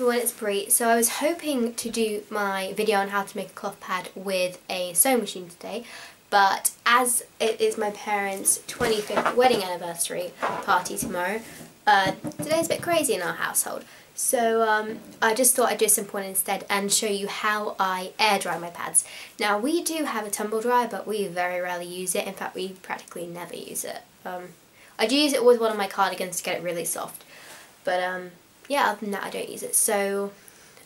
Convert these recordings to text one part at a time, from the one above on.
everyone, it's Brie. So I was hoping to do my video on how to make a cloth pad with a sewing machine today, but as it is my parents' 25th wedding anniversary party tomorrow, today's a bit crazy in our household. So I just thought I'd do a simple one instead and show you how I air dry my pads. Now we do have a tumble dryer, but we very rarely use it. In fact, we practically never use it. I do use it with one of my cardigans to get it really soft, but yeah, other than that I don't use it. So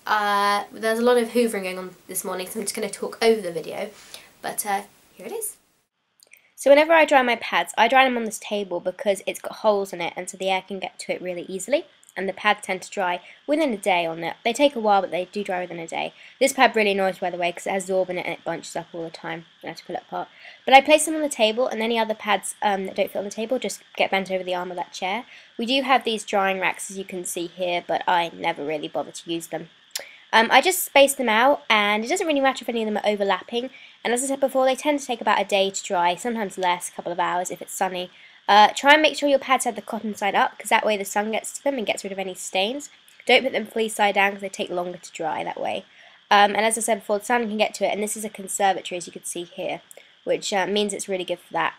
there's a lot of hoovering going on this morning, so I'm just going to talk over the video, but here it is. So whenever I dry my pads, I dry them on this table because it's got holes in it, and so the air can get to it really easily, and the pads tend to dry within a day on it. They take a while, but they do dry within a day. This pad really annoys me, by the way, because it has Zorb in it and it bunches up all the time. I have to pull it apart. But I place them on the table, and any other pads that don't fit on the table just get bent over the arm of that chair. We do have these drying racks, as you can see here, but I never really bother to use them. I just space them out, and it doesn't really matter if any of them are overlapping. And as I said before, they tend to take about a day to dry, sometimes less, a couple of hours if it's sunny. Try and make sure your pads have the cotton side up, because that way the sun gets to them and gets rid of any stains. Don't put them fleece side down, because they take longer to dry that way. And as I said before, the sun can get to it, and this is a conservatory, as you can see here, which means it's really good for that.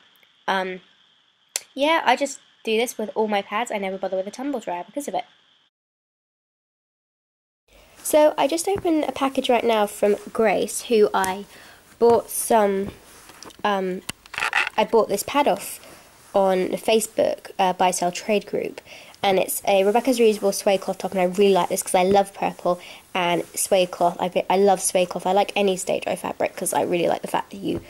Yeah, I just do this with all my pads. I never bother with a tumble dryer because of it. So I just opened a package right now from Grace, who I bought some, I bought this pad off on the Facebook Buy Sell Trade group, and it's a Rebecca's Reusable Suede Cloth top, and I really like this because I love purple and suede cloth. I love suede cloth. I like any stay dry fabric because I really like the fact that you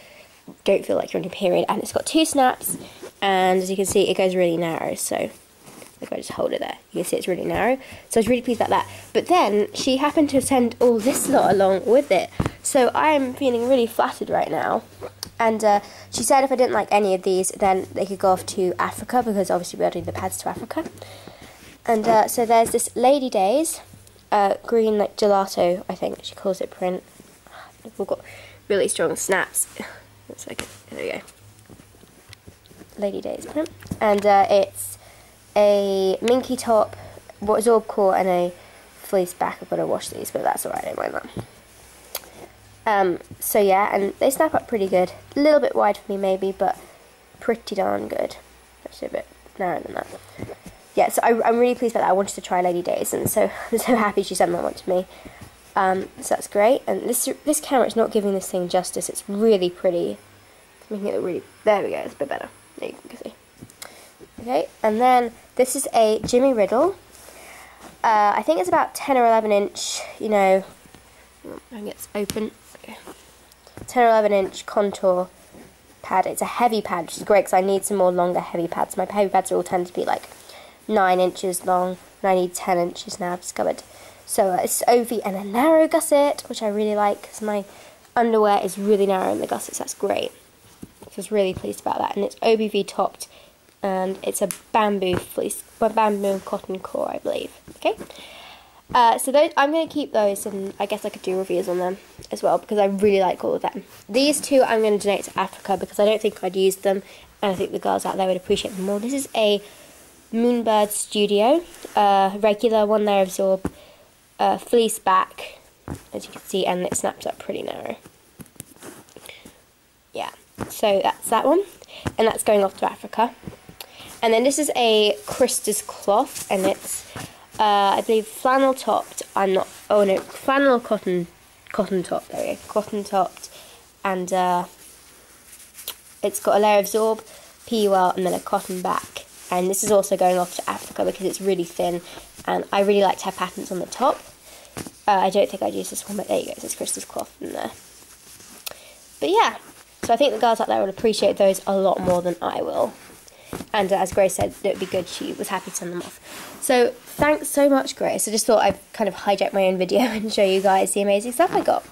don't feel like you're on your period, and it's got 2 snaps, and as you can see it goes really narrow, so if I just hold it there, you can see it's really narrow. So I was really pleased about that. But then she happened to send all this lot along with it, so I am feeling really flattered right now. And she said if I didn't like any of these, then they could go off to Africa, because obviously we're doing the pads to Africa. And so there's this Lady Days green, like gelato, I think she calls it, print. We've got really strong snaps. One second, there we go. Lady Days print, and it's a minky top, what Zorb core, and a fleece back. I've got to wash these, but that's alright, I don't mind that. So yeah, and they snap up pretty good. A little bit wide for me maybe, but pretty darn good. Actually a bit narrower than that. Yeah, so I'm really pleased about that. I wanted to try Lady Days, and so I'm so happy she sent that one to me. So that's great. And this camera is not giving this thing justice. It's really pretty. It's making it look really, there we go, it's a bit better. There you can see. Okay, and then this is a Jimmy Riddle. I think it's about 10 or 11 inch, you know, I think it's open. Okay. 10 or 11 inch contour pad. It's a heavy pad, which is great because I need some more longer heavy pads. My heavy pads all tend to be like 9 inches long, and I need 10 inches now, I've discovered. So it's OV and a narrow gusset, which I really like because my underwear is really narrow in the gussets. That's great. So I was really pleased about that. And it's OBV topped, and it's a bamboo fleece, bamboo cotton core, I believe. Okay. So those, I'm going to keep those, and I guess I could do reviews on them as well because I really like all of them. These two I'm going to donate to Africa because I don't think I'd use them, and I think the girls out there would appreciate them more. This is a Moonbird Studio, regular 1 layer of Zorb, fleece back, as you can see, and it snaps up pretty narrow. Yeah, so that's that one, and that's going off to Africa. And then this is a Christus cloth, and it's, I believe, flannel topped. Flannel or cotton top. There we go, cotton topped, and it's got a layer of Zorb, PUL, and then a cotton back. And this is also going off to Africa because it's really thin, and I really like to have patterns on the top. I don't think I'd use this one, but there you go, there's Christus cloth in there. But yeah, so I think the girls out there will appreciate those a lot more than I will. And as Grace said, it would be good, she was happy to send them off. So thanks so much, Grace. I just thought I'd kind of hijack my own video and show you guys the amazing stuff I got.